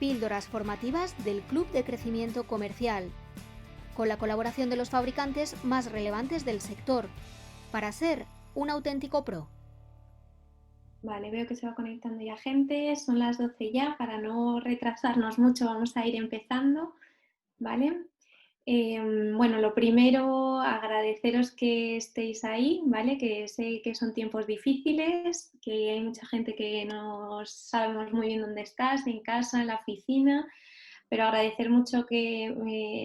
Píldoras formativas del Club de Crecimiento Comercial, con la colaboración de los fabricantes más relevantes del sector, para ser un auténtico pro. Vale, veo que se va conectando ya gente, son las 12 ya, para no retrasarnos mucho vamos a ir empezando, ¿vale? Bueno, lo primero, agradeceros que estéis ahí, ¿vale? Que sé que son tiempos difíciles, que hay mucha gente que no sabemos muy bien dónde estás, en casa, en la oficina, pero agradecer mucho que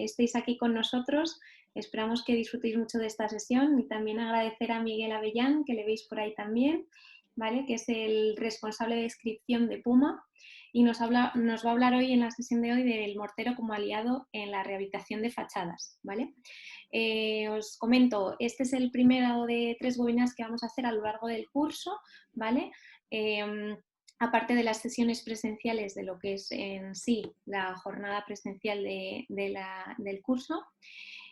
estéis aquí con nosotros. Esperamos que disfrutéis mucho de esta sesión y también agradecer a Miguel Avellán, que le veis por ahí también, ¿vale? Que es el responsable de descripción de Puma y nos va a hablar hoy en la sesión de hoy del mortero como aliado en la rehabilitación de fachadas, ¿vale? Os comento, este es el primero de 3 webinars que vamos a hacer a lo largo del curso, ¿vale? Aparte de las sesiones presenciales de lo que es en sí la jornada presencial del curso.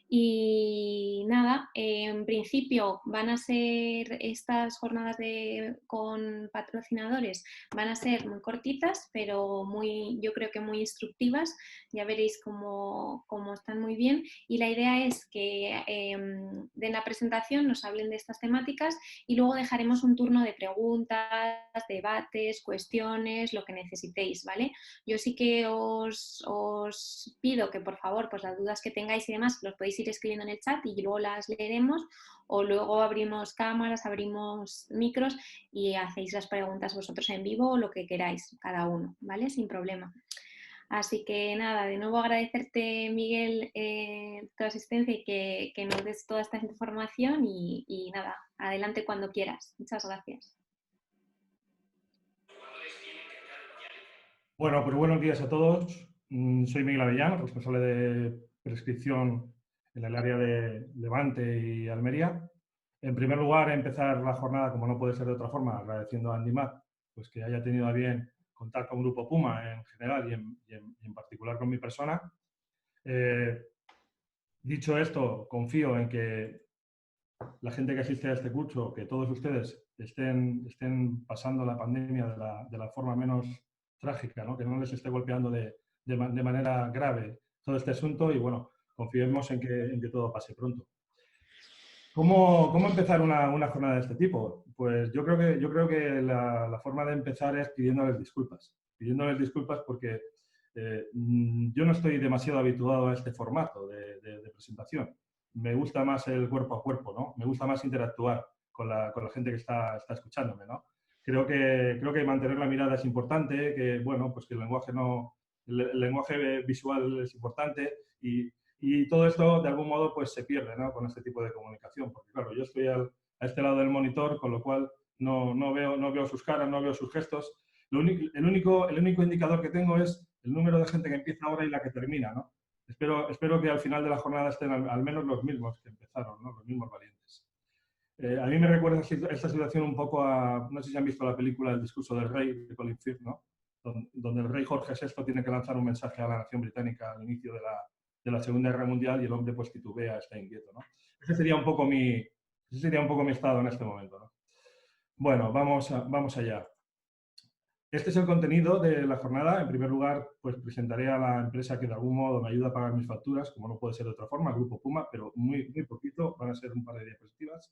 Y nada, en principio van a ser estas jornadas con patrocinadores, van a ser muy cortitas, pero yo creo que muy instructivas. Ya veréis cómo están muy bien. Y la idea es que den la presentación, nos hablen de estas temáticas y luego dejaremos un turno de preguntas, debates, cuestiones, lo que necesitéis, ¿vale? Yo sí que os pido que por favor, pues las dudas que tengáis y demás, los podéis ir escribiendo en el chat y luego las leeremos, o luego abrimos cámaras, abrimos micros y hacéis las preguntas vosotros en vivo o lo que queráis, cada uno, ¿vale? Sin problema. Así que nada, de nuevo agradecerte, Miguel, tu asistencia y que nos des toda esta información y nada, adelante cuando quieras. Muchas gracias. Bueno, pues buenos días a todos. Soy Miguel Avellán, responsable de prescripción en el área de Levante y Almería. En primer lugar, empezar la jornada, como no puede ser de otra forma, agradeciendo a Andimat pues que haya tenido a bien contar con Grupo Puma en general y en particular con mi persona. Dicho esto, confío en que la gente que asiste a este curso, que todos ustedes estén pasando la pandemia de la forma menos trágica, ¿no? Que no les esté golpeando de manera grave todo este asunto y, bueno, confiemos en que todo pase pronto. ¿Cómo empezar una jornada de este tipo? Pues yo creo que la forma de empezar es pidiéndoles disculpas. Pidiéndoles disculpas porque yo no estoy demasiado habituado a este formato de presentación. Me gusta más el cuerpo a cuerpo, ¿no? Me gusta más interactuar con la gente que está escuchándome, ¿no? Creo que mantener la mirada es importante, que, bueno, pues que el lenguaje visual es importante y todo esto, de algún modo, pues se pierde, ¿no? Con este tipo de comunicación. Porque, claro, yo estoy a este lado del monitor, con lo cual no veo sus caras, no veo sus gestos. El único indicador que tengo es el número de gente que empieza ahora y la que termina, ¿no? Espero que al final de la jornada estén al menos los mismos que empezaron, ¿no? Los mismos valientes. A mí me recuerda esta situación un poco a, no sé si han visto la película El discurso del rey, de Colin Firth, ¿no? Donde el rey Jorge VI tiene que lanzar un mensaje a la nación británica al inicio de la Segunda Guerra Mundial y el hombre pues titubea, está inquieto, ¿no? Ese sería un poco mi estado en este momento, ¿no? Bueno, vamos allá. Este es el contenido de la jornada. En primer lugar, pues presentaré a la empresa que de algún modo me ayuda a pagar mis facturas, como no puede ser de otra forma, el Grupo Puma, pero muy poquito, van a ser un par de diapositivas.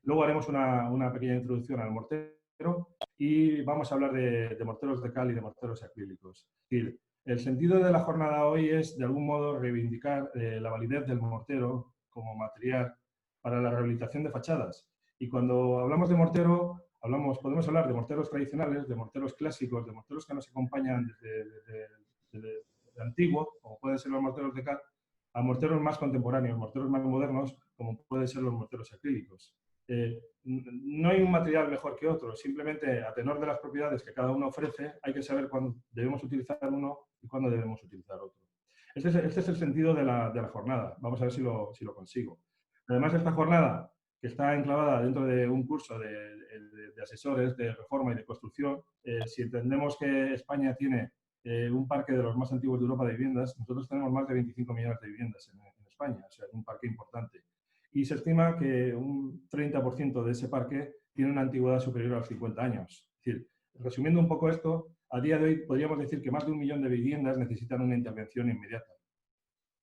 Luego haremos una pequeña introducción al mortero y vamos a hablar de morteros de cal y de morteros acrílicos. Es decir, el sentido de la jornada hoy es, de algún modo, reivindicar la validez del mortero como material para la rehabilitación de fachadas. Y cuando hablamos de mortero, podemos hablar de morteros tradicionales, de morteros clásicos, de morteros que nos acompañan desde antiguo, como pueden ser los morteros de cal, a morteros más contemporáneos, morteros más modernos, como pueden ser los morteros acrílicos. No hay un material mejor que otro, simplemente a tenor de las propiedades que cada uno ofrece, hay que saber cuándo debemos utilizar uno y cuándo debemos utilizar otro. Este es el sentido de la jornada. Vamos a ver si lo consigo. Además, esta jornada, que está enclavada dentro de un curso de asesores de reforma y de construcción, si entendemos que España tiene un parque de los más antiguos de Europa de viviendas, nosotros tenemos más de 25 millones de viviendas en España, o sea, un parque importante. Y se estima que un 30% de ese parque tiene una antigüedad superior a los 50 años. Es decir, resumiendo un poco esto, a día de hoy podríamos decir que más de 1 millón de viviendas necesitan una intervención inmediata.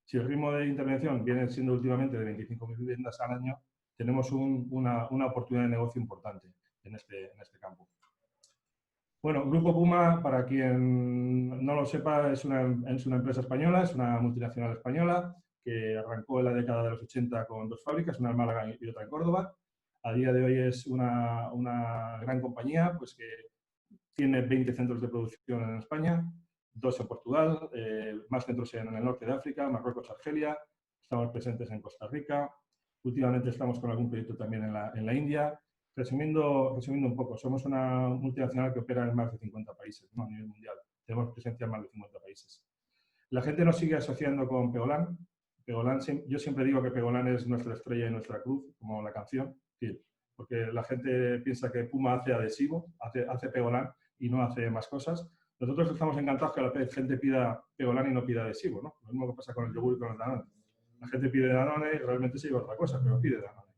Si el ritmo de intervención viene siendo últimamente de 25.000 viviendas al año, tenemos una oportunidad de negocio importante en este campo. Bueno, Grupo Puma, para quien no lo sepa, es una empresa española, es una multinacional española que arrancó en la década de los 80 con 2 fábricas, una en Málaga y otra en Córdoba. A día de hoy es una gran compañía, pues que tiene 20 centros de producción en España, 2 en Portugal, más centros en el norte de África, Marruecos, Argelia. Estamos presentes en Costa Rica. Últimamente estamos con algún proyecto también en la India. Resumiendo un poco, somos una multinacional que opera en más de 50 países, ¿no? A nivel mundial. Tenemos presencia en más de 50 países. La gente nos sigue asociando con Pegolán. Yo siempre digo que Pegolán es nuestra estrella y nuestra cruz, como la canción, sí, porque la gente piensa que Puma hace adhesivo, hace Pegolán y no hace más cosas. Nosotros estamos encantados que la gente pida Pegolán y no pida adhesivo, ¿no? Lo mismo que pasa con el yogur y con el Danone. La gente pide Danone y realmente se lleva otra cosa, pero pide Danone.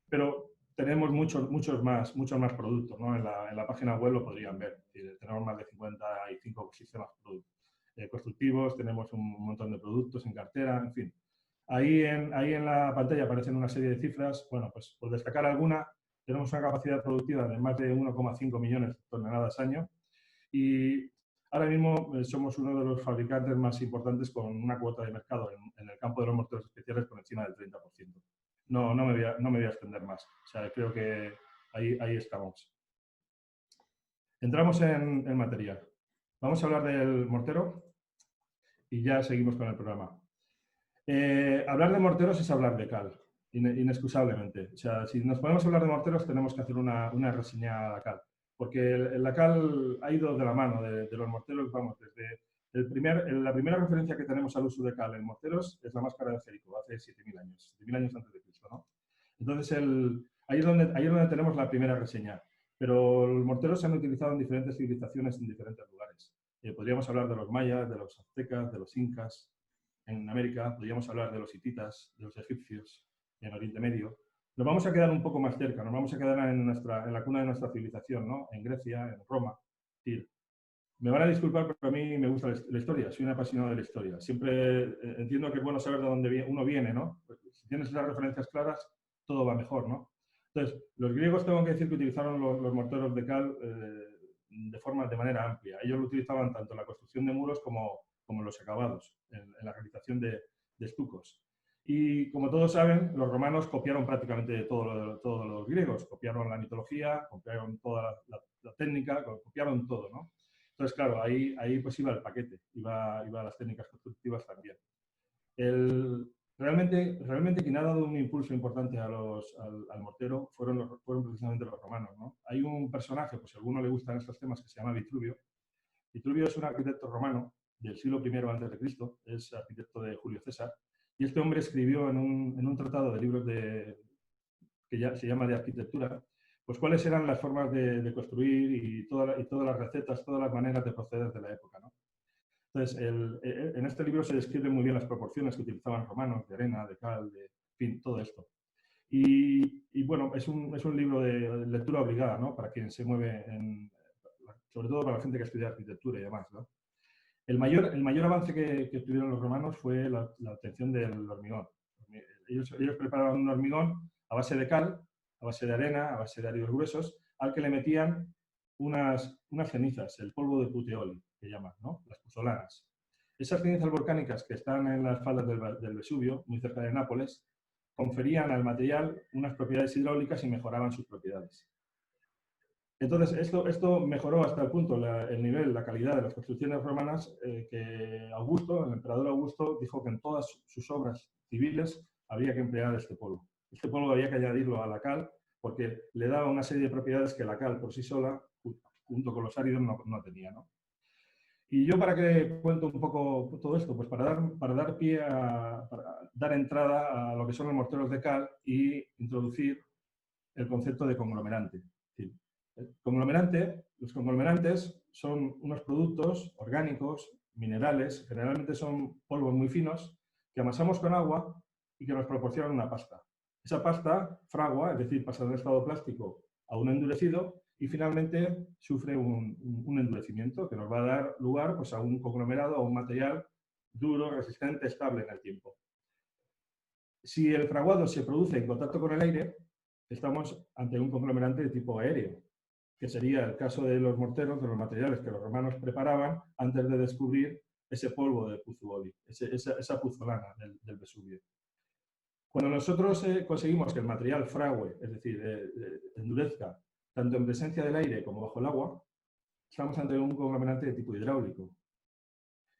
Pero tenemos muchos más productos, ¿no? En la página web lo podrían ver. Tenemos más de 55 sistemas constructivos, tenemos un montón de productos en cartera, en fin. Ahí en la pantalla aparecen una serie de cifras. Bueno, pues por destacar alguna, tenemos una capacidad productiva de más de 1,5 millones de toneladas año y ahora mismo somos uno de los fabricantes más importantes con una cuota de mercado en el campo de los morteros especiales por encima del 30%. No me voy a extender más. O sea, creo que ahí estamos. Entramos en materia. Vamos a hablar del mortero y ya seguimos con el programa. Hablar de morteros es hablar de cal, inexcusablemente. O sea, si nos podemos hablar de morteros tenemos que hacer una reseña a la cal. Porque la cal ha ido de la mano de los morteros, vamos, desde la primera referencia que tenemos al uso de cal en morteros es la máscara de Jerico, hace 7.000 años, 7.000 años antes de Cristo, ¿no? Entonces, ahí es donde tenemos la primera reseña. Pero los morteros se han utilizado en diferentes civilizaciones en diferentes lugares. Podríamos hablar de los mayas, de los aztecas, de los incas en América, podríamos hablar de los hititas, de los egipcios en Oriente Medio. Nos vamos a quedar un poco más cerca, nos vamos a quedar en la cuna de nuestra civilización, ¿no? En Grecia, en Roma. Sí. Me van a disculpar, pero a mí me gusta la historia, soy un apasionado de la historia. Siempre entiendo que es bueno saber de dónde uno viene, ¿no? Pues, si tienes esas referencias claras, todo va mejor, ¿no? Entonces, los griegos tengo que decir que utilizaron los morteros de cal de manera amplia. Ellos lo utilizaban tanto en la construcción de muros como en los acabados, en la realización de estucos. Y como todos saben, los romanos copiaron prácticamente de todos los griegos. Copiaron la mitología, copiaron toda la técnica, copiaron todo, ¿no? Entonces, claro, ahí pues iba el paquete, iba las técnicas constructivas también. Realmente quien ha dado un impulso importante al mortero fueron precisamente los romanos, ¿no? Hay un personaje, pues si a alguno le gustan estos temas, que se llama Vitruvio. Vitruvio es un arquitecto romano del siglo I a.C., es arquitecto de Julio César, y este hombre escribió en un tratado de libros que ya se llama de arquitectura, pues cuáles eran las formas de construir y todas las recetas, todas las maneras de proceder de la época, ¿no? Entonces, en este libro se describen muy bien las proporciones que utilizaban romanos, de arena, de cal, de fin, todo esto. Y bueno, es un libro de lectura obligada, ¿no? Para quien se mueve, sobre todo para la gente que estudia arquitectura y demás, ¿no? El mayor avance que tuvieron los romanos fue la obtención del hormigón. Ellos preparaban un hormigón a base de cal, a base de arena, a base de áridos gruesos, al que le metían unas cenizas, el polvo de puteoli, que llaman, ¿no? Las puzzolanas. Esas cenizas volcánicas que están en las faldas del Vesubio, muy cerca de Nápoles, conferían al material unas propiedades hidráulicas y mejoraban sus propiedades. Entonces, esto mejoró hasta el punto, el nivel, la calidad de las construcciones romanas, que Augusto, el emperador Augusto, dijo que en todas sus obras civiles habría que emplear este polvo. Este polvo había que añadirlo a la cal porque le daba una serie de propiedades que la cal por sí sola, junto con los áridos, no tenía, ¿no? Y yo, ¿para qué cuento un poco todo esto? Pues para dar pie para dar entrada a lo que son los morteros de cal y introducir el concepto de conglomerante. Los conglomerantes son unos productos orgánicos, minerales, generalmente son polvos muy finos, que amasamos con agua y que nos proporcionan una pasta. Esa pasta fragua, es decir, pasa de un estado plástico a un endurecido, y finalmente sufre un endurecimiento que nos va a dar lugar pues, a un conglomerado, a un material duro, resistente, estable en el tiempo. Si el fraguado se produce en contacto con el aire, estamos ante un conglomerante de tipo aéreo, que sería el caso de los morteros, de los materiales que los romanos preparaban antes de descubrir ese polvo de Puzzuoli, esa puzzolana del Vesubio. Cuando nosotros conseguimos que el material frague, es decir, endurezca, tanto en presencia del aire como bajo el agua, estamos ante un conglomerante de tipo hidráulico.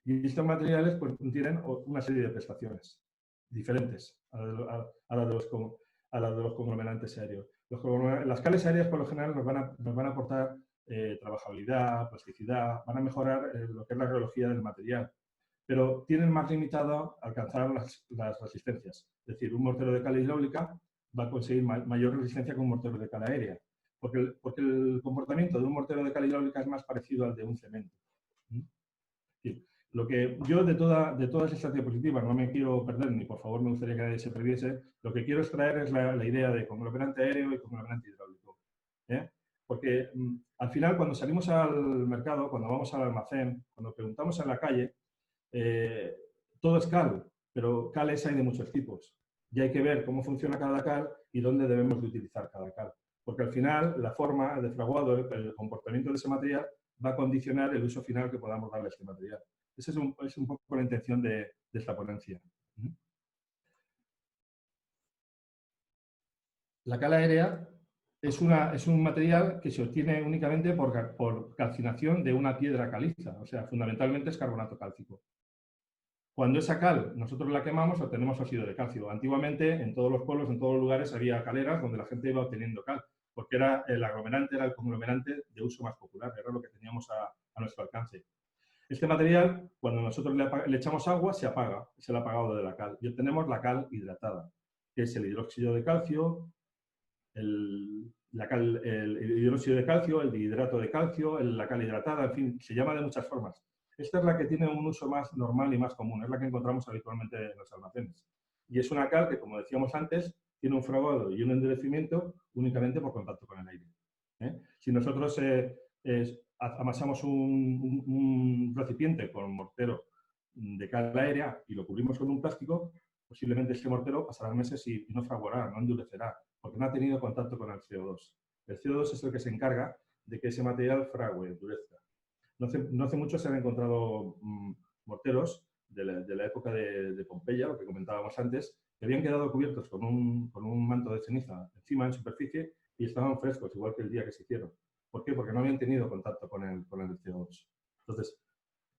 Y estos materiales pues, tienen una serie de prestaciones diferentes a las de los conglomerantes aéreos. Las cales aéreas, por lo general, nos van a aportar trabajabilidad, plasticidad, van a mejorar lo que es la rheología del material, pero tienen más limitado alcanzar las resistencias. Es decir, un mortero de cal hidráulica va a conseguir mayor resistencia que un mortero de cal aérea, porque el comportamiento de un mortero de cal hidráulica es más parecido al de un cemento. Sí. Lo que yo de todas estas diapositivas no me quiero perder, ni por favor me gustaría que nadie se perdiese, lo que quiero extraer es la idea de conglomerante aéreo y conglomerante hidráulico. Porque al final, cuando salimos al mercado, cuando vamos al almacén, cuando preguntamos en la calle, todo es cal, pero cales hay de muchos tipos. Y hay que ver cómo funciona cada cal y dónde debemos de utilizar cada cal. Porque al final, la forma de fraguado, el comportamiento de ese material, va a condicionar el uso final que podamos darle a este material. Esa es un poco la intención de esta ponencia. La cal aérea es un material que se obtiene únicamente por calcinación de una piedra caliza, o sea, fundamentalmente es carbonato cálcico. Cuando esa cal nosotros la quemamos, obtenemos óxido de calcio. Antiguamente, en todos los pueblos, en todos los lugares, había caleras donde la gente iba obteniendo cal, porque el aglomerante era el conglomerante de uso más popular, era lo que teníamos a nuestro alcance. Este material, cuando nosotros le echamos agua, se apaga, es el apagado de la cal, y obtenemos la cal hidratada, que es el hidróxido de calcio, el hidróxido de calcio, el hidrato de calcio, la cal hidratada, en fin, se llama de muchas formas. Esta es la que tiene un uso más normal y más común, es la que encontramos habitualmente en los almacenes. Y es una cal que, como decíamos antes, tiene un fraguado y un endurecimiento únicamente por contacto con el aire. Si nosotros amasamos un recipiente con mortero de cal aérea y lo cubrimos con un plástico, posiblemente este mortero pasará meses y no fraguará, no endurecerá, porque no ha tenido contacto con el CO2. El CO2 es el que se encarga de que ese material frague, endurezca. No hace mucho se han encontrado morteros de la época de Pompeya, lo que comentábamos antes, que habían quedado cubiertos con un manto de ceniza encima en superficie y estaban frescos, igual que el día que se hicieron. ¿Por qué? Porque no habían tenido contacto con el CO2. Entonces,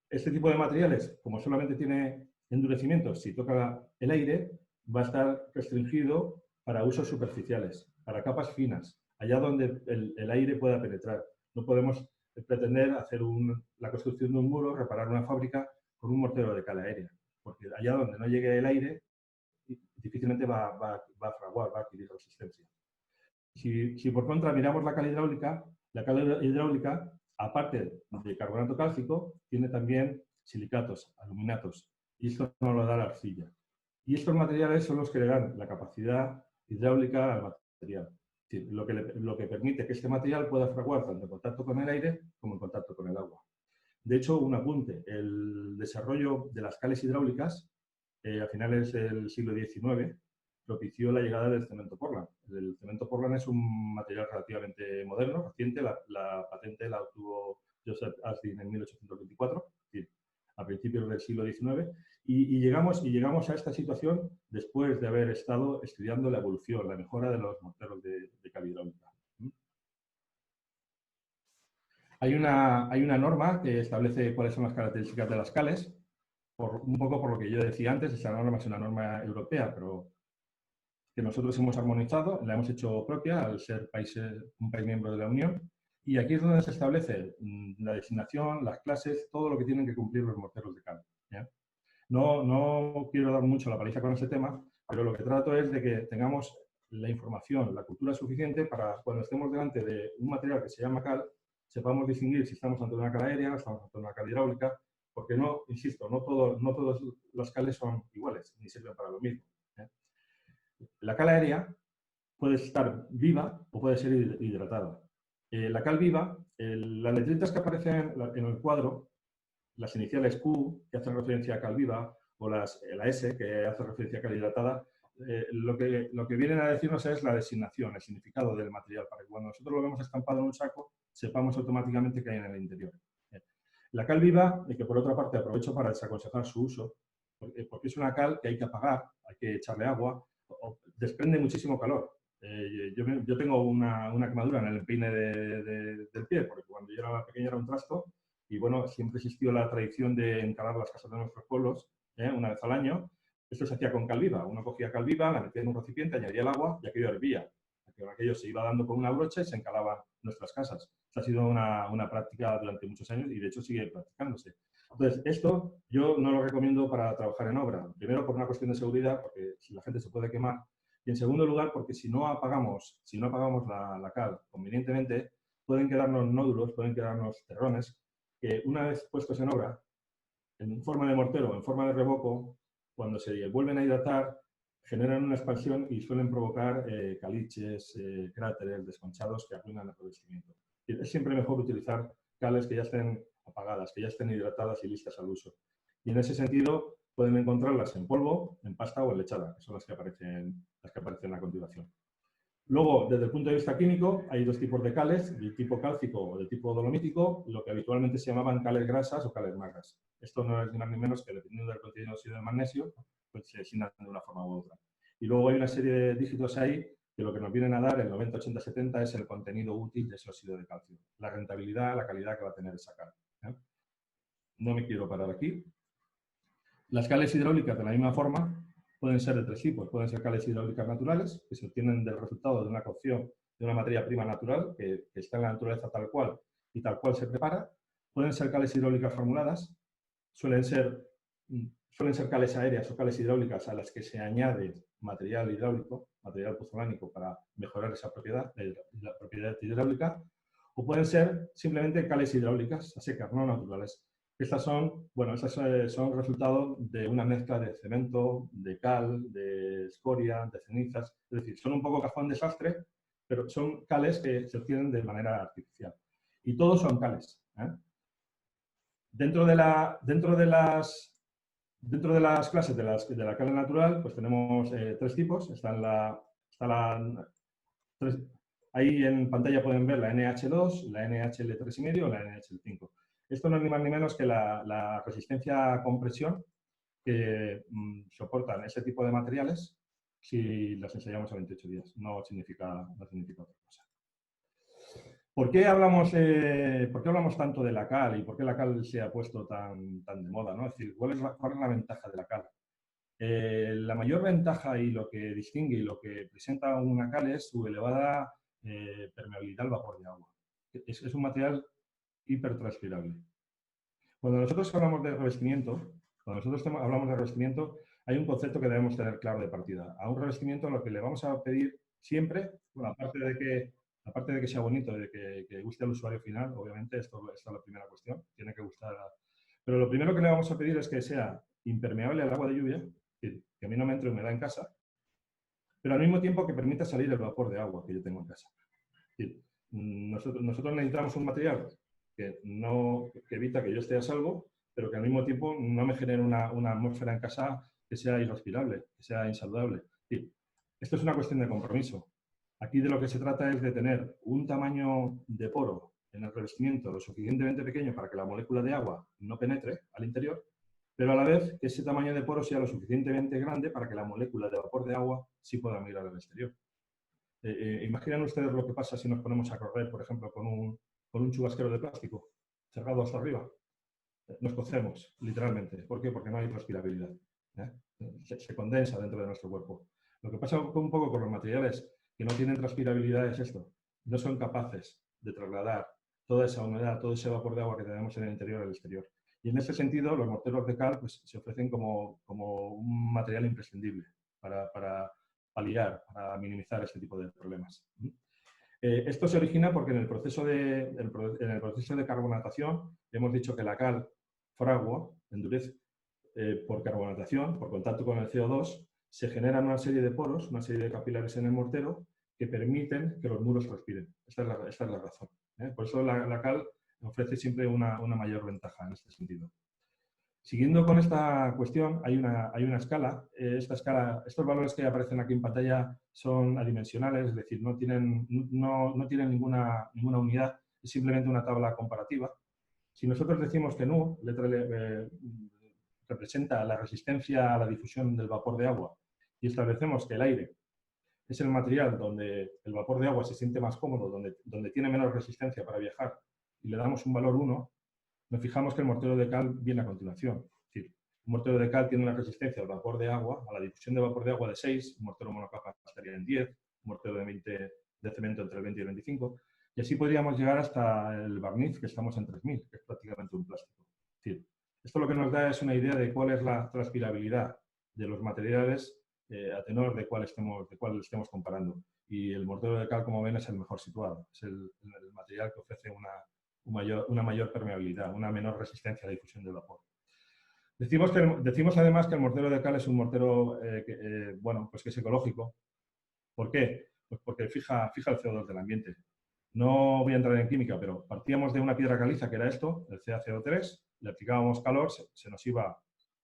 este tipo de materiales, como solamente tiene endurecimiento, si toca el aire, va a estar restringido para usos superficiales, para capas finas, allá donde el aire pueda penetrar. No podemos pretender hacer la construcción de un muro, reparar una fábrica con un mortero de cal aérea, porque allá donde no llegue el aire, difícilmente va a fraguar, va a adquirir resistencia. Si por contra miramos la cal hidráulica, aparte de carbonato cálcico, tiene también silicatos, aluminatos, y esto no lo da la arcilla. Y estos materiales son los que le dan la capacidad hidráulica al material. Es decir, lo que permite que este material pueda fraguar tanto en contacto con el aire como en contacto con el agua. De hecho, un apunte, el desarrollo de las cales hidráulicas a finales del siglo XIX propició la llegada del cemento Portland. El cemento Portland es un material relativamente moderno, reciente, la patente la obtuvo Joseph Astin en 1824, es decir, a principios del siglo XIX, y llegamos a esta situación después de haber estado estudiando la evolución, la mejora de los morteros de cal hidráulica. Hay una norma que establece cuáles son las características de las cales, un poco por lo que yo decía antes. Esta norma es una norma europea, pero que nosotros hemos armonizado, la hemos hecho propia al ser un país miembro de la Unión, y aquí es donde se establece la designación, las clases, todo lo que tienen que cumplir los morteros de cal. ¿Ya? No quiero dar mucho la paliza con este tema, pero lo que trato es de que tengamos la información, la cultura suficiente para cuando estemos delante de un material que se llama cal, sepamos distinguir si estamos ante una cal aérea, estamos ante una cal hidráulica, porque insisto, no todas las cales son iguales, ni sirven para lo mismo. La cal aérea puede estar viva o puede ser hidratada. La cal viva, las letritas que aparecen en el cuadro, las iniciales Q, que hacen referencia a cal viva, o la S, que hace referencia a cal hidratada, lo que vienen a decirnos es la designación, el significado del material, para que cuando nosotros lo vemos estampado en un saco, sepamos automáticamente qué hay en el interior. La cal viva, y que por otra parte aprovecho para desaconsejar su uso, porque es una cal que hay que apagar, hay que echarle agua, desprende muchísimo calor. Yo tengo una quemadura en el empeine del pie, porque cuando yo era pequeño era un trasto, y bueno, siempre existió la tradición de encarar las casas de nuestros pueblos una vez al año. Esto se hacía con cal viva. Uno cogía cal viva, la metía en un recipiente, añadía el agua y aquello hervía. Aquello se iba dando con una brocha y se encalaban nuestras casas. Esta ha sido una práctica durante muchos años y de hecho sigue practicándose. Entonces, esto yo no lo recomiendo para trabajar en obra. Primero, por una cuestión de seguridad, porque si la gente se puede quemar. Y en segundo lugar, porque si no apagamos la cal convenientemente, pueden quedarnos nódulos, pueden quedarnos terrones, que una vez puestos en obra, en forma de mortero o en forma de revoco, cuando se vuelven a hidratar, generan una expansión y suelen provocar caliches, cráteres, desconchados que arruinan el revestimiento. Es siempre mejor utilizar cales que ya estén apagadas, que ya estén hidratadas y listas al uso. Y en ese sentido pueden encontrarlas en polvo, en pasta o en lechada, que son las que aparecen a continuación. Luego, desde el punto de vista químico, hay dos tipos de cales, de tipo cálcico o de tipo dolomítico, lo que habitualmente se llamaban cales grasas o cales magras. Esto no es ni más ni menos que, dependiendo del contenido de óxido de magnesio, pues se designan de una forma u otra. Y luego hay una serie de dígitos ahí que lo que nos vienen a dar, el 90, 80, 70, es el contenido útil de ese óxido de calcio, la rentabilidad, la calidad que va a tener esa cal. No me quiero parar aquí. Las cales hidráulicas, de la misma forma, pueden ser de tres tipos. Pueden ser cales hidráulicas naturales, que se obtienen del resultado de una cocción de una materia prima natural, que está en la naturaleza tal cual y tal cual se prepara. Pueden ser cales hidráulicas formuladas. Suelen ser cales aéreas o cales hidráulicas a las que se añade material hidráulico, material pozolánico, para mejorar esa propiedad, la propiedad hidráulica. O pueden ser simplemente cales hidráulicas a secas, no naturales. Estas son resultado de una mezcla de cemento, de cal, de escoria, de cenizas. Es decir, son un poco cajón desastre, pero son cales que se obtienen de manera artificial. Y todos son cales. Dentro de las clases de la cal natural, pues tenemos tres tipos. Ahí en pantalla pueden ver la NH2, la NHL3,5 o la NHL5. Esto no es ni más ni menos que la resistencia a compresión que soportan ese tipo de materiales si las ensayamos a 28 días. No significa otra cosa. ¿Por qué hablamos tanto de la cal y por qué la cal se ha puesto tan de moda, ¿no? Es decir, ¿cuál es la ventaja de la cal? La mayor ventaja y lo que distingue y lo que presenta una cal es su elevada permeabilidad al vapor de agua. Es un material hipertranspirable. Cuando nosotros hablamos de revestimiento, hay un concepto que debemos tener claro de partida. A un revestimiento lo que le vamos a pedir siempre, bueno, aparte de que sea bonito, de que guste al usuario final, obviamente, esta es la primera cuestión, tiene que gustar. Pero lo primero que le vamos a pedir es que sea impermeable al agua de lluvia, que a mí no me entre humedad en casa, pero al mismo tiempo que permita salir el vapor de agua que yo tengo en casa. Nosotros necesitamos un material que evita que yo esté a salvo, pero que al mismo tiempo no me genere una atmósfera en casa que sea irrespirable, que sea insaludable. Esto es una cuestión de compromiso. Aquí de lo que se trata es de tener un tamaño de poro en el revestimiento lo suficientemente pequeño para que la molécula de agua no penetre al interior, pero a la vez que ese tamaño de poro sea lo suficientemente grande para que la molécula de vapor de agua sí pueda migrar al exterior. Imaginen ustedes lo que pasa si nos ponemos a correr, por ejemplo, con un chubasquero de plástico cerrado hasta arriba. Nos cocemos, literalmente. ¿Por qué? Porque no hay transpirabilidad. Se condensa dentro de nuestro cuerpo. Lo que pasa un poco con los materiales que no tienen transpirabilidad es esto. No son capaces de trasladar toda esa humedad, todo ese vapor de agua que tenemos en el interior al exterior. Y en ese sentido, los morteros de cal pues, se ofrecen como un material imprescindible para paliar, para minimizar este tipo de problemas. Esto se origina porque en el proceso de carbonatación hemos dicho que la cal fragua, endurece, por carbonatación, por contacto con el CO2, se generan una serie de poros, una serie de capilares en el mortero que permiten que los muros respiren. Esta es la razón. Por eso la cal ofrece siempre una mayor ventaja en este sentido. Siguiendo con esta cuestión, hay una escala. Estos valores que aparecen aquí en pantalla son adimensionales, es decir, no tienen ninguna unidad, es simplemente una tabla comparativa. Si nosotros decimos que Nu representa la resistencia a la difusión del vapor de agua y establecemos que el aire es el material donde el vapor de agua se siente más cómodo, donde tiene menos resistencia para viajar, y le damos un valor 1, nos fijamos que el mortero de cal viene a continuación. Es decir, un mortero de cal tiene una resistencia al vapor de agua, a la difusión de vapor de agua de 6, un mortero monocapa estaría en 10, un mortero de cemento entre el 20 y el 25, y así podríamos llegar hasta el barniz, que estamos en 3000, que es prácticamente un plástico. Es decir, esto lo que nos da es una idea de cuál es la transpirabilidad de los materiales a tenor de cuál estemos comparando. Y el mortero de cal, como ven, es el mejor situado. Es el material que ofrece una mayor permeabilidad, una menor resistencia a la difusión del vapor. Decimos además que el mortero de cal es un mortero pues que es ecológico. ¿Por qué? Pues porque fija el CO2 del ambiente. No voy a entrar en química, pero partíamos de una piedra caliza, que era esto, el CaCO3, le aplicábamos calor, se nos iba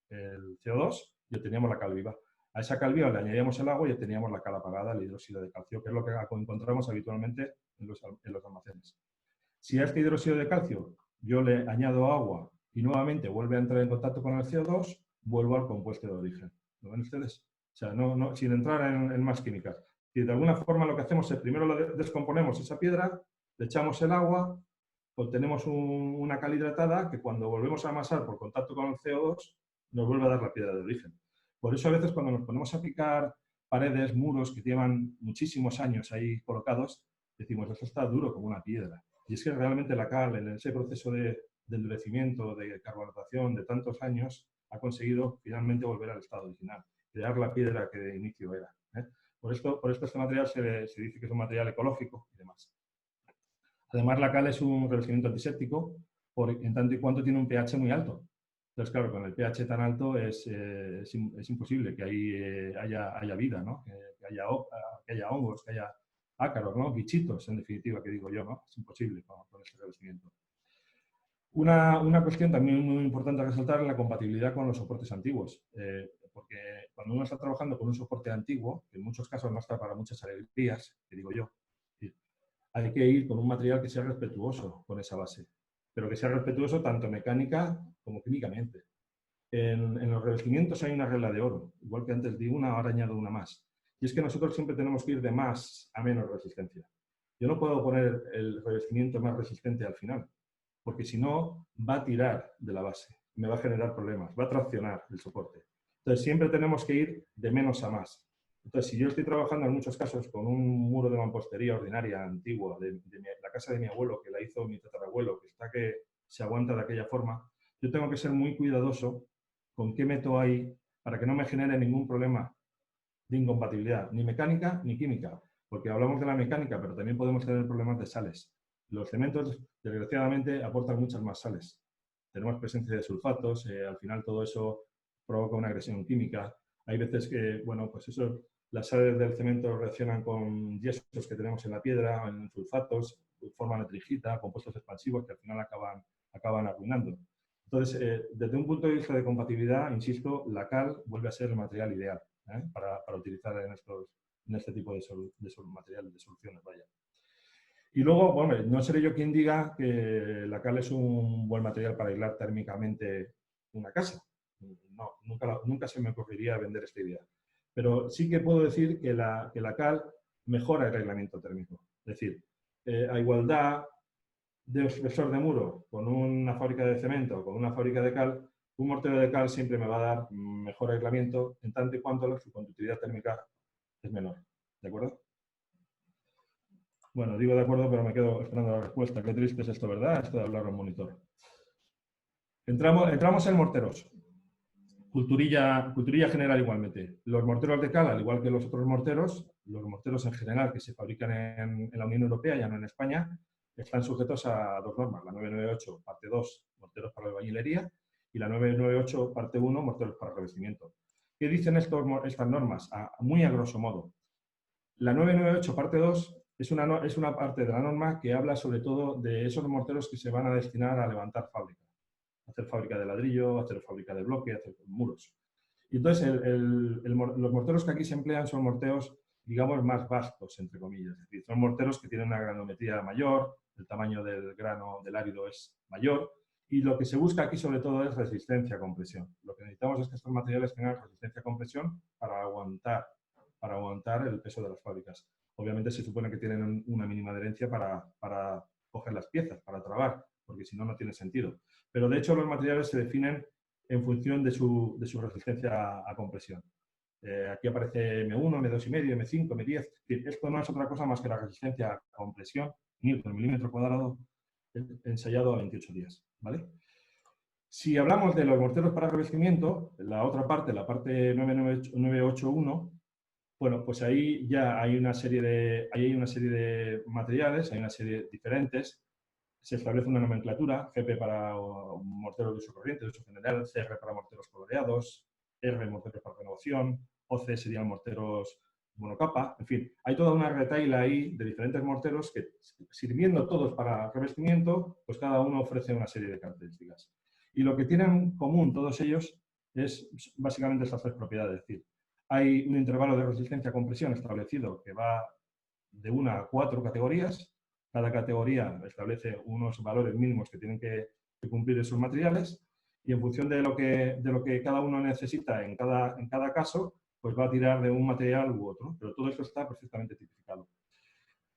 el CO2 y obteníamos la cal viva. A esa cal viva le añadíamos el agua y obteníamos la cal apagada, el hidróxido de calcio, que es lo que encontramos habitualmente en los almacenes. Si a este hidróxido de calcio yo le añado agua y nuevamente vuelve a entrar en contacto con el CO2, vuelvo al compuesto de origen. ¿Lo ven ustedes? O sea, sin entrar en más químicas. Y de alguna forma lo que hacemos es primero descomponemos esa piedra, le echamos el agua, obtenemos una cal hidratada que cuando volvemos a amasar por contacto con el CO2 nos vuelve a dar la piedra de origen. Por eso a veces cuando nos ponemos a picar paredes, muros que llevan muchísimos años ahí colocados, decimos, esto está duro como una piedra. Y es que realmente la cal, en ese proceso de endurecimiento, de carbonatación de tantos años, ha conseguido finalmente volver al estado original, crear la piedra que de inicio era. Por esto este material se dice que es un material ecológico y demás. Además, la cal es un revestimiento antiséptico en tanto y cuanto tiene un pH muy alto. Entonces, claro, con el pH tan alto es imposible que ahí haya vida, ¿no? Que haya hongos, que haya ácaros, ¿no? Bichitos, en definitiva, que digo yo, ¿no? Es imposible con este revestimiento. Una cuestión también muy importante a resaltar es la compatibilidad con los soportes antiguos. Porque cuando uno está trabajando con un soporte antiguo, que en muchos casos no está para muchas alegrías, que digo yo, hay que ir con un material que sea respetuoso con esa base, pero que sea respetuoso tanto mecánica como químicamente. En los revestimientos hay una regla de oro, igual que antes di una, ahora añado una más. Y es que nosotros siempre tenemos que ir de más a menos resistencia. Yo no puedo poner el revestimiento más resistente al final, porque si no va a tirar de la base, me va a generar problemas, va a traccionar el soporte. Entonces siempre tenemos que ir de menos a más. Entonces, si yo estoy trabajando en muchos casos con un muro de mampostería ordinaria, antigua, de la casa de mi abuelo, que la hizo mi tatarabuelo, que se aguanta de aquella forma, yo tengo que ser muy cuidadoso con qué meto ahí para que no me genere ningún problema de incompatibilidad, ni mecánica ni química. Porque hablamos de la mecánica, pero también podemos tener problemas de sales. Los cementos, desgraciadamente, aportan muchas más sales. Tenemos presencia de sulfatos, al final todo eso provoca una agresión química. Hay veces que, bueno, pues eso, las sales del cemento reaccionan con yesos que tenemos en la piedra, en sulfatos, forman nitrigita, compuestos expansivos que al final acaban arruinando. Entonces, desde un punto de vista de compatibilidad, insisto, la cal vuelve a ser el material ideal para utilizar en este tipo de materiales, de soluciones, vaya. Y luego, bueno, no seré yo quien diga que la cal es un buen material para aislar térmicamente una casa. No, nunca se me ocurriría vender esta idea. Pero sí que puedo decir que la cal mejora el aislamiento térmico. Es decir, a igualdad de espesor de muro con una fábrica de cemento o con una fábrica de cal, un mortero de cal siempre me va a dar mejor aislamiento en tanto y cuanto su conductividad térmica es menor. ¿De acuerdo? Bueno, digo de acuerdo, pero me quedo esperando la respuesta. Qué triste es esto, ¿verdad? Esto de hablar a un monitor. Entramos en morteros. Culturilla general igualmente. Los morteros de cal, al igual que los otros morteros, los morteros en general que se fabrican en la Unión Europea, ya no en España, están sujetos a dos normas. La 998, parte 2, morteros para albañilería, y la 998, parte 1, morteros para revestimiento. ¿Qué dicen estas normas? Muy a grosso modo. La 998, parte 2, es una parte de la norma que habla sobre todo de esos morteros que se van a destinar a levantar fábrica, hacer fábrica de ladrillo, hacer fábrica de bloque, hacer muros. Y entonces los morteros que aquí se emplean son morteros, digamos, más vastos, entre comillas. Es decir, son morteros que tienen una granometría mayor, el tamaño del grano del árido es mayor, y lo que se busca aquí sobre todo es resistencia a compresión. Lo que necesitamos es que estos materiales tengan resistencia a compresión para aguantar el peso de las fábricas. Obviamente se supone que tienen una mínima adherencia para coger las piezas, para trabar, porque si no, no tiene sentido. Pero de hecho los materiales se definen en función de su resistencia a compresión. Aquí aparece M1, M2,5, M5, M10. Esto no es otra cosa más que la resistencia a compresión, newton milímetro cuadrado, ensayado a 28 días. ¿Vale? Si hablamos de los morteros para revestimiento, la otra parte, la parte 981, bueno, pues ahí ya hay una serie de materiales, hay una serie diferentes. Se establece una nomenclatura, GP para morteros de uso corriente, de uso general, CR para morteros coloreados, R morteros para renovación, OC serían morteros monocapa, en fin, hay toda una retahíla ahí de diferentes morteros que, sirviendo todos para revestimiento, pues cada uno ofrece una serie de características. Y lo que tienen en común todos ellos es básicamente estas tres propiedades, es decir, hay un intervalo de resistencia a compresión establecido que va de 1 a 4 categorías. Cada categoría establece unos valores mínimos que tienen que cumplir esos materiales y en función de lo que cada uno necesita en cada caso, pues va a tirar de un material u otro. Pero todo esto está perfectamente tipificado.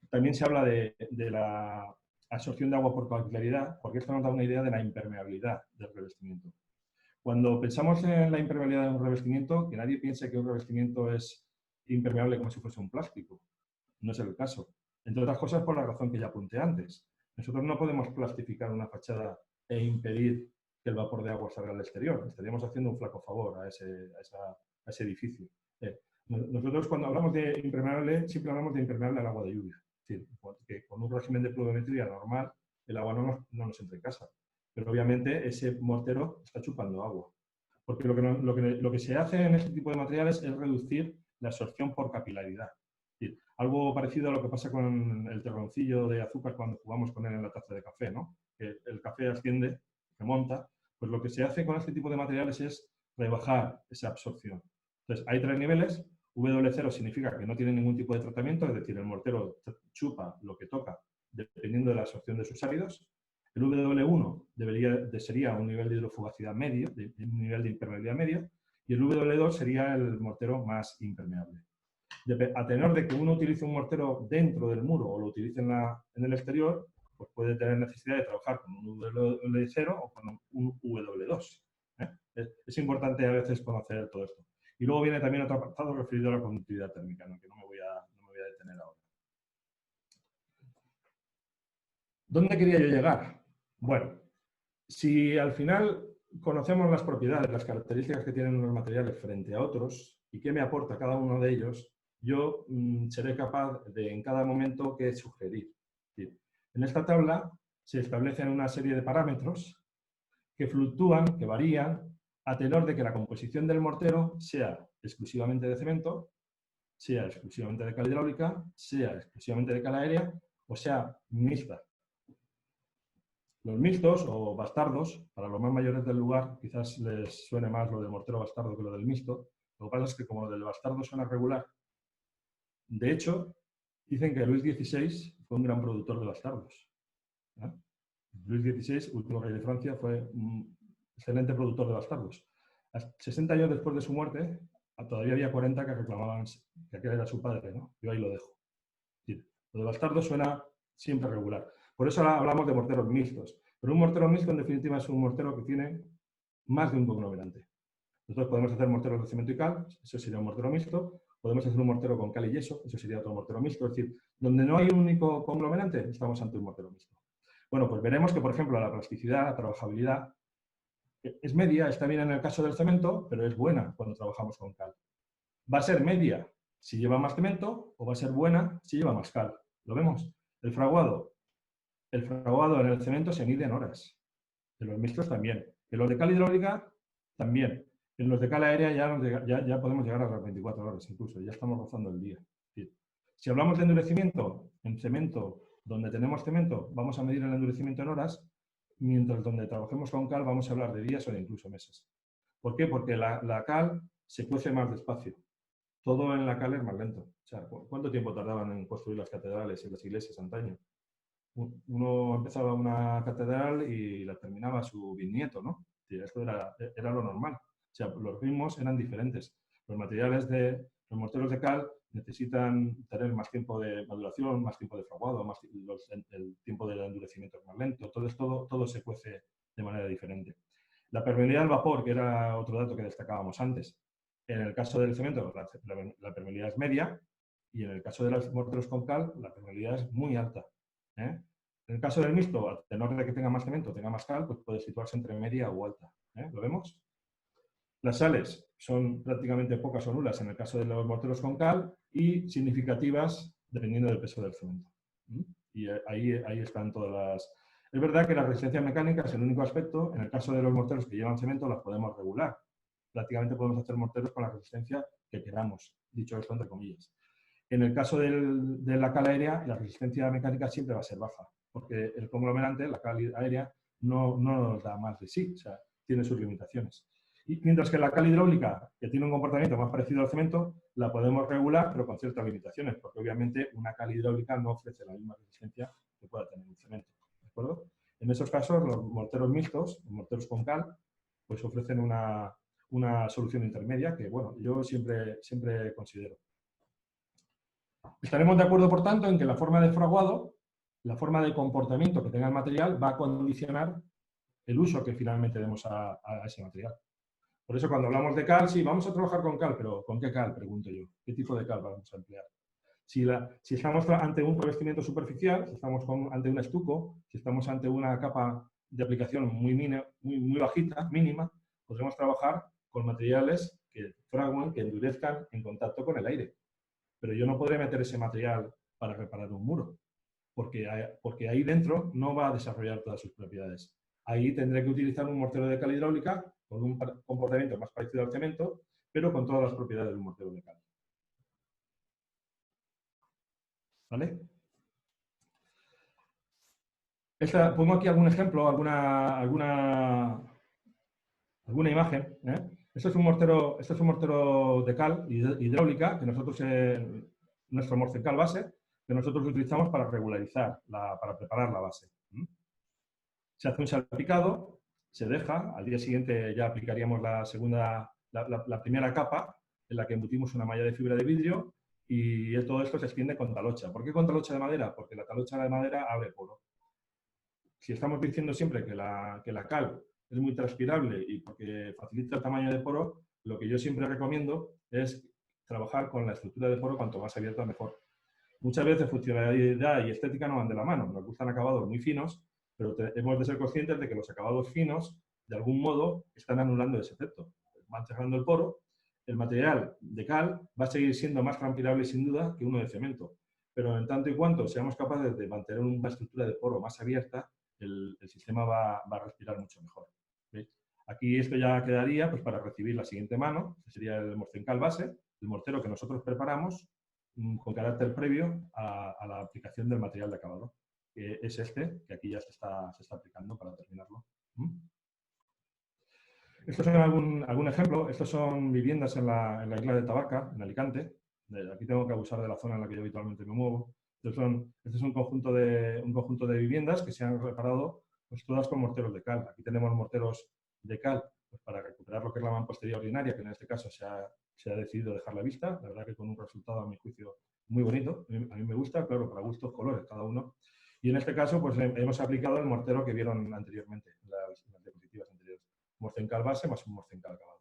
También se habla de la absorción de agua por capilaridad, porque esto nos da una idea de la impermeabilidad del revestimiento. Cuando pensamos en la impermeabilidad de un revestimiento, que nadie piense que un revestimiento es impermeable como si fuese un plástico. No es el caso. Entre otras cosas por la razón que ya apunté antes. Nosotros no podemos plastificar una fachada e impedir que el vapor de agua salga al exterior. Estaríamos haciendo un flaco favor a ese edificio. Nosotros cuando hablamos de impermeable, siempre hablamos de impermeable al agua de lluvia. Es decir, que con un régimen de pluviometría normal, el agua no nos entra en casa. Pero obviamente ese mortero está chupando agua. Porque lo que se hace en este tipo de materiales es reducir la absorción por capilaridad. Es decir, algo parecido a lo que pasa con el terroncillo de azúcar cuando jugamos con él en la taza de café, ¿no? Que el café asciende, remonta. Pues lo que se hace con este tipo de materiales es rebajar esa absorción. Entonces, hay tres niveles. W0 significa que no tiene ningún tipo de tratamiento, es decir, el mortero chupa lo que toca dependiendo de la absorción de sus áridos. El W1 sería un nivel de hidrofugacidad medio, un nivel de impermeabilidad medio, y el W2 sería el mortero más impermeable. A tenor de que uno utilice un mortero dentro del muro o lo utilice en el exterior, pues puede tener necesidad de trabajar con un W0 o con un W2. Es importante a veces conocer todo esto. Y luego viene también otro apartado referido a la conductividad térmica, ¿no? Que no me voy a detener ahora. ¿Dónde quería yo llegar? Bueno, si al final conocemos las propiedades, las características que tienen unos materiales frente a otros y qué me aporta cada uno de ellos, yo seré capaz de en cada momento que sugerir. En esta tabla se establecen una serie de parámetros que fluctúan, que varían, a tenor de que la composición del mortero sea exclusivamente de cemento, sea exclusivamente de cal hidráulica, sea exclusivamente de cal aérea o sea mixta. Los mixtos o bastardos, para los más mayores del lugar, quizás les suene más lo del mortero bastardo que lo del mixto. Lo que pasa es que como lo del bastardo suena regular, de hecho, dicen que Luis XVI fue un gran productor de bastardos. Luis XVI, último rey de Francia, fue un excelente productor de bastardos. 60 años después de su muerte, todavía había 40 que reclamaban que aquel era su padre, ¿no? Yo ahí lo dejo. Lo de bastardo suena siempre regular. Por eso ahora hablamos de morteros mixtos. Pero un mortero mixto, en definitiva, es un mortero que tiene más de un conglomerante. Nosotros podemos hacer morteros de cemento y cal, eso sería un mortero mixto. Podemos hacer un mortero con cal y yeso, eso sería otro mortero mixto. Es decir, donde no hay un único conglomerante, estamos ante un mortero mixto. Bueno, pues veremos que, por ejemplo, la plasticidad, la trabajabilidad, es media, está bien en el caso del cemento, pero es buena cuando trabajamos con cal. Va a ser media si lleva más cemento o va a ser buena si lleva más cal. ¿Lo vemos? El fraguado en el cemento se mide en horas. En los mixtos también. En los de cal hidráulica también. En los de cal aérea ya podemos llegar a las 24 horas incluso. Ya estamos rozando el día. Si hablamos de endurecimiento, En cemento, donde tenemos cemento, vamos a medir el endurecimiento en horas, mientras donde trabajemos con cal vamos a hablar de días o de incluso meses. ¿Por qué? Porque la cal se cuece más despacio. Todo en la cal es más lento. O sea, ¿cuánto tiempo tardaban en construir las catedrales y las iglesias antaño? Uno empezaba una catedral y la terminaba su bisnieto, ¿no? Esto era lo normal. O sea, los ritmos eran diferentes. Los materiales de los morteros de cal necesitan tener más tiempo de maduración, más tiempo de fraguado, el tiempo de endurecimiento es más lento. Todo se cuece de manera diferente. La permeabilidad al vapor, que era otro dato que destacábamos antes. En el caso del cemento, la permeabilidad es media, y en el caso de los morteros con cal, la permeabilidad es muy alta. En el caso del mixto, a tenor de que tenga más cemento, tenga más cal, pues puede situarse entre media o alta. ¿Lo vemos? Las sales son prácticamente pocas o nulas en el caso de los morteros con cal y significativas dependiendo del peso del cemento. Y ahí están todas las... Es verdad que la resistencia mecánica es el único aspecto. En el caso de los morteros que llevan cemento, las podemos regular. Prácticamente podemos hacer morteros con la resistencia que queramos, dicho esto entre comillas. En el caso de la cal aérea, la resistencia mecánica siempre va a ser baja, porque el conglomerante, la cal aérea, no nos da más de sí, o sea, tiene sus limitaciones. Y mientras que la cal hidráulica, que tiene un comportamiento más parecido al cemento, la podemos regular, pero con ciertas limitaciones, porque obviamente una cal hidráulica no ofrece la misma resistencia que pueda tener un cemento. ¿De acuerdo? En esos casos, los morteros mixtos, los morteros con cal, pues ofrecen una solución intermedia que, bueno, yo siempre considero. Estaremos de acuerdo, por tanto, en que la forma de fraguado, la forma de comportamiento que tenga el material, va a condicionar el uso que finalmente demos a ese material. Por eso, cuando hablamos de cal, sí, vamos a trabajar con cal, pero ¿con qué cal? Pregunto yo. ¿Qué tipo de cal vamos a emplear? Si estamos ante un revestimiento superficial, si estamos ante un estuco, si estamos ante una capa de aplicación muy bajita, mínima, podremos trabajar con materiales que fraguen, que endurezcan en contacto con el aire. Pero yo no podré meter ese material para reparar un muro, porque ahí dentro no va a desarrollar todas sus propiedades. Ahí tendré que utilizar un mortero de cal hidráulica con un comportamiento más parecido al cemento, pero con todas las propiedades de un mortero de cal. ¿Vale? Pongo aquí algún ejemplo, alguna imagen. Esto es un mortero de cal hidráulica que nosotros, nuestro morcencal base, que nosotros utilizamos para regularizar, para preparar la base. Se hace un salpicado, se deja, al día siguiente ya aplicaríamos la primera capa en la que embutimos una malla de fibra de vidrio y todo esto se extiende con talocha. ¿Por qué con talocha de madera? Porque la talocha de madera abre poro. Si estamos diciendo siempre que la cal es muy transpirable y porque facilita el tamaño de poro, lo que yo siempre recomiendo es trabajar con la estructura de poro cuanto más abierta mejor. Muchas veces funcionalidad y estética no van de la mano. Nos gustan acabados muy finos, pero hemos de ser conscientes de que los acabados finos, de algún modo, están anulando ese efecto. Van cerrando el poro. El material de cal va a seguir siendo más transpirable sin duda que uno de cemento. Pero en tanto y cuanto seamos capaces de mantener una estructura de poro más abierta, el sistema va a respirar mucho mejor. ¿Veis? Aquí esto ya quedaría pues, para recibir la siguiente mano, que sería el morcencal base, el mortero que nosotros preparamos con carácter previo a la aplicación del material de acabado, que es este, que aquí ya se está aplicando para terminarlo. Estos son algún ejemplo. Estos son viviendas en la isla de Tabarca, en Alicante. Aquí tengo que abusar de la zona en la que yo habitualmente me muevo. Este es un conjunto de viviendas que se han reparado pues, todas con morteros de cal. Aquí tenemos morteros de cal pues, para recuperar lo que es la mampostería ordinaria, que en este caso se ha decidido dejar la vista. La verdad que con un resultado, a mi juicio, muy bonito. A mí me gusta, claro, para gustos, colores, cada uno. Y en este caso, pues hemos aplicado el mortero que vieron anteriormente, en las diapositivas anteriores. Morcencal base más un morcencal acabado.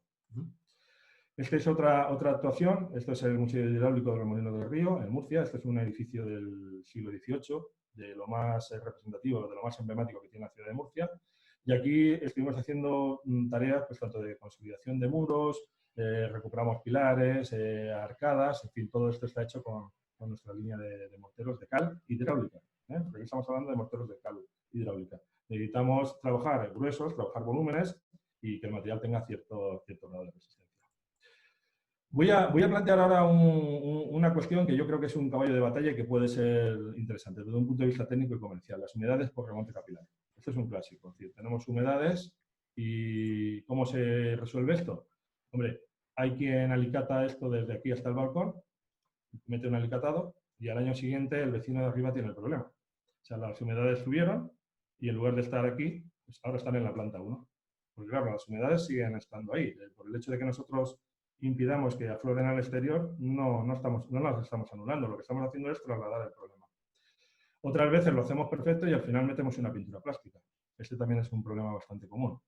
Esta es otra actuación. Esto es el Museo Hidráulico de los Molinos del Río, en Murcia. Este es un edificio del siglo XVIII, de lo más representativo, de lo más emblemático que tiene la ciudad de Murcia. Y aquí estuvimos haciendo tareas pues, tanto de consolidación de muros, recuperamos pilares, arcadas, en fin, todo esto está hecho con nuestra línea de morteros de cal hidráulica. Porque estamos hablando de morteros de cal hidráulica. Necesitamos trabajar gruesos, trabajar volúmenes y que el material tenga cierto grado de resistencia. Voy a plantear ahora una cuestión que yo creo que es un caballo de batalla y que puede ser interesante desde un punto de vista técnico y comercial. Las humedades por remonte capilar. Esto es un clásico. Es decir, tenemos humedades y ¿cómo se resuelve esto? Hombre, hay quien alicata esto desde aquí hasta el balcón, mete un alicatado y al año siguiente el vecino de arriba tiene el problema. O sea, las humedades subieron y en lugar de estar aquí, pues ahora están en la planta 1. Porque claro, las humedades siguen estando ahí. Por el hecho de que nosotros impidamos que afloren al exterior, no las estamos anulando. Lo que estamos haciendo es trasladar el problema. Otras veces lo hacemos perfecto y al final metemos una pintura plástica. Este también es un problema bastante común.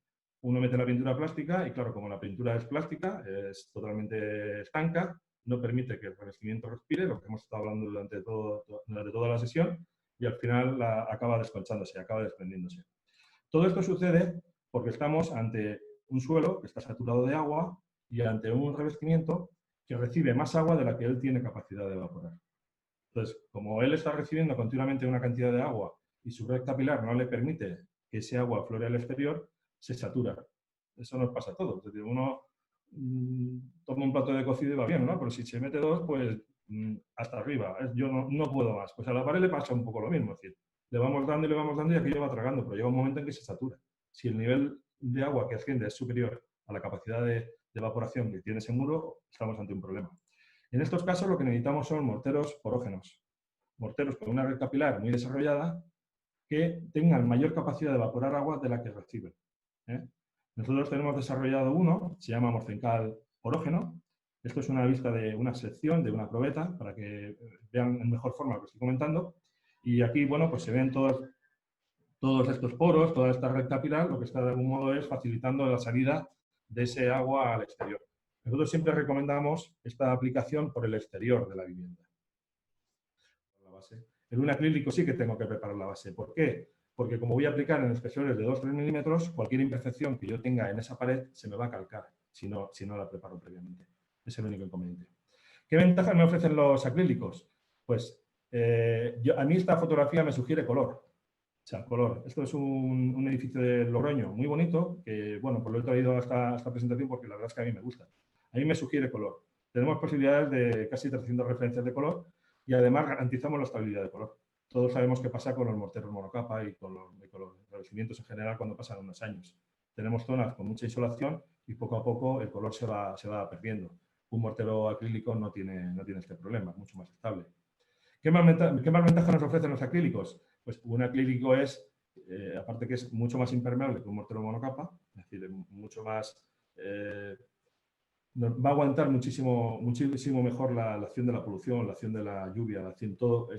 Uno mete la pintura plástica y claro, como la pintura es plástica, es totalmente estanca, no permite que el revestimiento respire, lo que hemos estado hablando durante toda la sesión, y al final acaba desconchándose, acaba desprendiéndose. Todo esto sucede porque estamos ante un suelo que está saturado de agua y ante un revestimiento que recibe más agua de la que él tiene capacidad de evaporar. Entonces, como él está recibiendo continuamente una cantidad de agua y su red capilar no le permite que ese agua aflore al exterior, se satura. Eso nos pasa a todos. Es decir, uno toma un plato de cocido y va bien, ¿no? Pero si se mete dos, pues hasta arriba. Yo no puedo más. Pues a la pared le pasa un poco lo mismo. Es decir, le vamos dando y aquello va tragando, pero llega un momento en que se satura. Si el nivel de agua que asciende es superior a la capacidad de evaporación que tiene ese muro, estamos ante un problema. En estos casos lo que necesitamos son morteros porógenos, morteros con una red capilar muy desarrollada que tengan mayor capacidad de evaporar agua de la que reciben. Nosotros tenemos desarrollado uno, se llama morcencal porógeno. Esto es una vista de una sección de una probeta para que vean en mejor forma lo que estoy comentando. Y aquí, bueno, pues se ven todos estos poros, toda esta red capilar, lo que está de algún modo es facilitando la salida de ese agua al exterior. Nosotros siempre recomendamos esta aplicación por el exterior de la vivienda. En un acrílico sí que tengo que preparar la base. ¿Por qué? Porque como voy a aplicar en espesores de 2-3 milímetros, cualquier imperfección que yo tenga en esa pared se me va a calcar si no la preparo previamente. Es el único inconveniente. ¿Qué ventajas me ofrecen los acrílicos? Pues a mí esta fotografía me sugiere color. O sea, color. Esto es un edificio de Logroño muy bonito, que, bueno, pues lo he traído a esta presentación porque la verdad es que a mí me gusta. A mí me sugiere color. Tenemos posibilidades de casi 300 referencias de color y además garantizamos la estabilidad de color. Todos sabemos qué pasa con los morteros monocapa y con los revestimientos en general cuando pasan unos años. Tenemos zonas con mucha insolación y poco a poco el color se va perdiendo. Un mortero acrílico no tiene este problema, es mucho más estable. ¿Qué más ventajas nos ofrecen los acrílicos? Pues un acrílico es, aparte que es mucho más impermeable que un mortero monocapa, es decir, mucho más, va a aguantar muchísimo mejor la acción de la polución, la acción de la lluvia, la acción todo,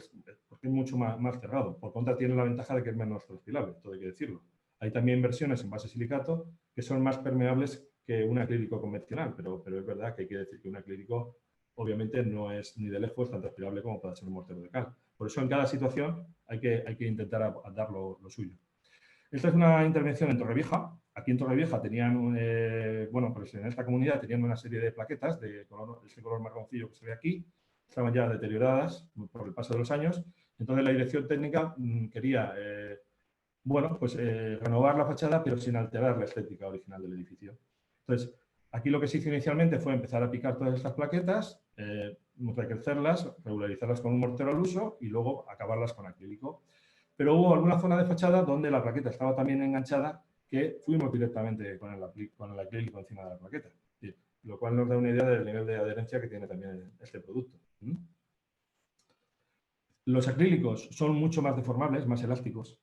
porque es mucho más cerrado. Por contra, tiene la ventaja de que es menos transpirable, todo hay que decirlo. Hay también versiones en base silicato que son más permeables que un acrílico convencional, pero es verdad que hay que decir que un acrílico obviamente no es ni de lejos tan transpirable como puede ser un mortero de cal. Por eso en cada situación hay que intentar dar lo suyo. Esta es una intervención en Torrevieja. Aquí en Torrevieja tenían, bueno, pues en esta comunidad tenían una serie de plaquetas de este color marroncillo que se ve aquí. Estaban ya deterioradas por el paso de los años. Entonces la dirección técnica quería, bueno, pues renovar la fachada, pero sin alterar la estética original del edificio. Entonces, aquí lo que se hizo inicialmente fue empezar a picar todas estas plaquetas, recrecerlas, regularizarlas con un mortero al uso y luego acabarlas con acrílico. Pero hubo alguna zona de fachada donde la plaqueta estaba también enganchada que fuimos directamente con el acrílico encima de la plaqueta. ¿Sí? Lo cual nos da una idea del nivel de adherencia que tiene también este producto. Los acrílicos son mucho más deformables, más elásticos.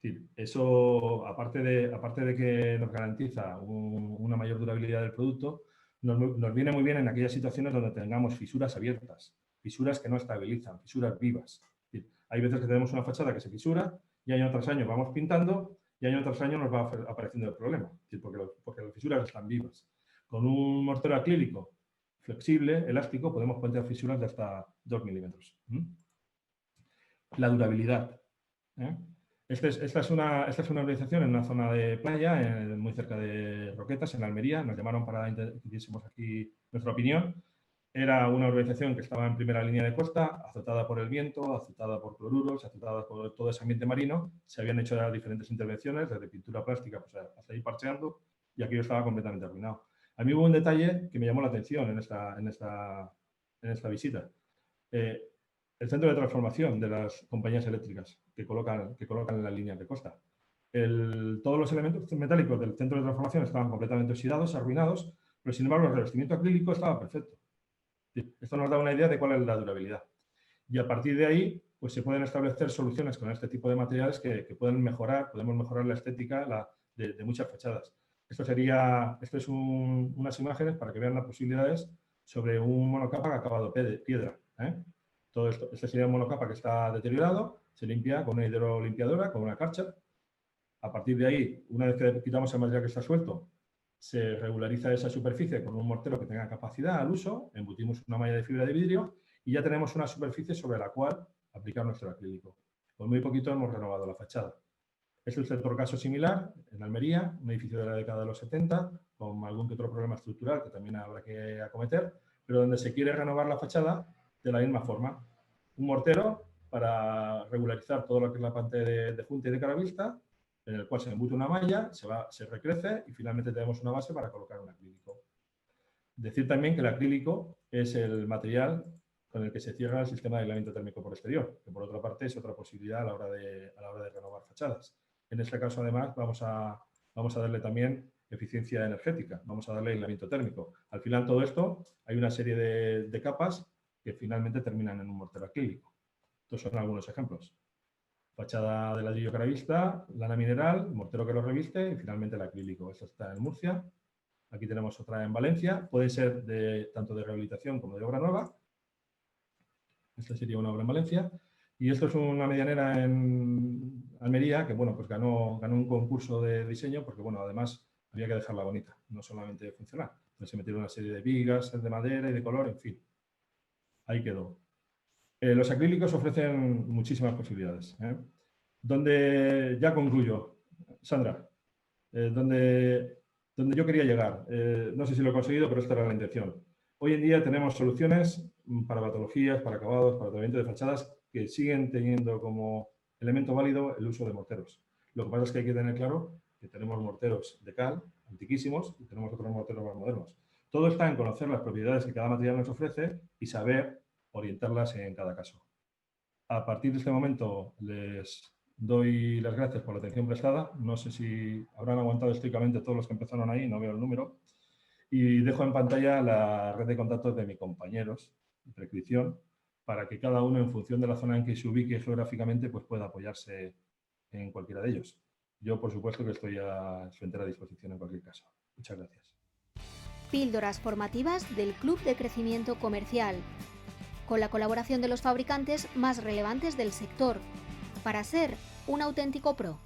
Sí, eso, aparte de que nos garantiza una mayor durabilidad del producto, nos viene muy bien en aquellas situaciones donde tengamos fisuras abiertas, fisuras que no estabilizan, fisuras vivas. Sí, hay veces que tenemos una fachada que se fisura y año tras año vamos pintando y año tras año nos va apareciendo el problema, sí, porque las fisuras están vivas. Con un mortero acrílico flexible, elástico, podemos plantear fisuras de hasta 2 milímetros. La durabilidad. Esta es una organización en una zona de playa, muy cerca de Roquetas, en Almería. Nos llamaron para que diésemos aquí nuestra opinión. Era una organización que estaba en primera línea de costa, azotada por el viento, azotada por cloruros, azotada por todo ese ambiente marino. Se habían hecho diferentes intervenciones, desde pintura plástica pues, hasta ir parcheando, y aquello estaba completamente arruinado. A mí hubo un detalle que me llamó la atención en esta visita. El centro de transformación de las compañías eléctricas que colocan en las líneas de costa. Todos los elementos metálicos del centro de transformación estaban completamente oxidados, arruinados, pero sin embargo el revestimiento acrílico estaba perfecto. Esto nos da una idea de cuál es la durabilidad. Y a partir de ahí, pues se pueden establecer soluciones con este tipo de materiales que podemos mejorar la estética de muchas fachadas. Esto es unas imágenes para que vean las posibilidades sobre un monocapa acabado de piedra. Todo esto, este sería un monocapa que está deteriorado, se limpia con una hidrolimpiadora, con una Karcher. A partir de ahí, una vez que quitamos el material que está suelto, se regulariza esa superficie con un mortero que tenga capacidad al uso, embutimos una malla de fibra de vidrio y ya tenemos una superficie sobre la cual aplicar nuestro acrílico. Con muy poquito hemos renovado la fachada. Este es otro caso similar en Almería, un edificio de la década de los 70, con algún que otro problema estructural que también habrá que acometer, pero donde se quiere renovar la fachada de la misma forma. Un mortero para regularizar todo lo que es la parte de junta y de cara vista, en el cual se embute una malla, se recrece y finalmente tenemos una base para colocar un acrílico. Decir también que el acrílico es el material con el que se cierra el sistema de aislamiento térmico por exterior, que por otra parte es otra posibilidad a la hora de renovar fachadas. En este caso, además, vamos a darle también eficiencia energética, vamos a darle aislamiento térmico. Al final, todo esto, hay una serie de capas que finalmente terminan en un mortero acrílico. Estos son algunos ejemplos. Fachada de ladrillo cara vista, lana mineral, mortero que lo reviste y finalmente el acrílico. Esta está en Murcia. Aquí tenemos otra en Valencia. Puede ser tanto de rehabilitación como de obra nueva. Esta sería una obra en Valencia. Y esto es una medianera en Almería que, bueno, pues ganó un concurso de diseño porque, bueno, además había que dejarla bonita, no solamente funcional. Entonces se metieron una serie de vigas, de madera y de color, en fin. Ahí quedó. Los acrílicos ofrecen muchísimas posibilidades. Donde ya concluyo, Sandra, donde yo quería llegar. No sé si lo he conseguido, pero esta era la intención. Hoy en día tenemos soluciones para patologías, para acabados, para tratamiento de fachadas que siguen teniendo como elemento válido el uso de morteros. Lo que pasa es que hay que tener claro que tenemos morteros de cal, antiquísimos, y tenemos otros morteros más modernos. Todo está en conocer las propiedades que cada material nos ofrece y saber orientarlas en cada caso. A partir de este momento les doy las gracias por la atención prestada. No sé si habrán aguantado estoicamente todos los que empezaron ahí, no veo el número. Y dejo en pantalla la red de contactos de mis compañeros de prescripción para que cada uno, en función de la zona en que se ubique geográficamente, pues pueda apoyarse en cualquiera de ellos. Yo, por supuesto, que estoy a su entera disposición en cualquier caso. Muchas gracias. Píldoras formativas del Club de Crecimiento Comercial, con la colaboración de los fabricantes más relevantes del sector, para ser un auténtico pro.